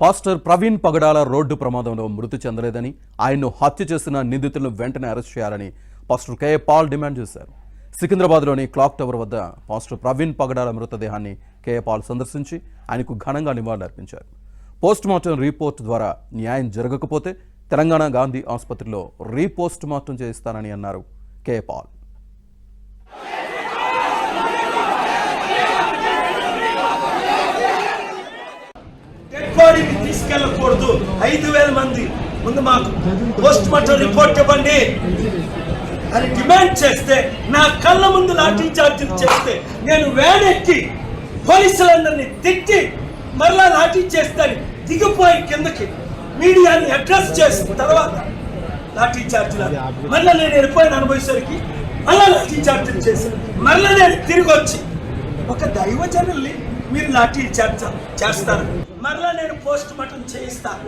Pastor Praveen పగడాల road ప్రమాదంలో మృతి చెందలేదని, ఆయన్ను హత్య చేసిన నిందితులను వెంటనే అరెస్ట్ చేయాలని పాస్టర్ కే పాల్ డిమాండ్ చేశారు. సికింద్రాబాద్లోని క్లాక్ టవర్ వద్ద పాస్టర్ ప్రవీణ్ పగడాల మృతదేహాన్ని కే పాల్ సందర్శించి ఆయనకు ఘనంగా నివాళులర్పించారు. పోస్టుమార్టం రిపోర్ట్ ద్వారా న్యాయం జరగకపోతే తెలంగాణ గాంధీ ఆసుపత్రిలో రీపోస్టుమార్టం చేయిస్తానని అన్నారు కే పాల్. బాడీని తీసుకెళ్ళకూడదు. 5,000 మంది ముందు మాకు పోస్ట్ మార్టం రిపోర్ట్ ఇవ్వండి అని డిమాండ్ చేస్తే, నా కళ్ళ ముందు లాఠీ చార్జీలు చేస్తే నేను వేడెక్కి పోలీసులందరినీ తిట్టి మరలా లాఠీ చేస్తాను దిగిపోయి కిందకి మీడియాని అడ్రస్ చేసిన తర్వాత లాఠీ చార్జీలు మరలా నేను వెళ్ళిపోయిన అనుభవిసరికి మళ్ళా లాఠీ చార్జీలు చేసి మరలా నేను తిరిగి వచ్చి ఒక దైవజనుల్ని మీరు లాఠీ చార్జ్ చేస్తారు, మరలా నేను పోస్ట్ మార్టం చేయిస్తాను.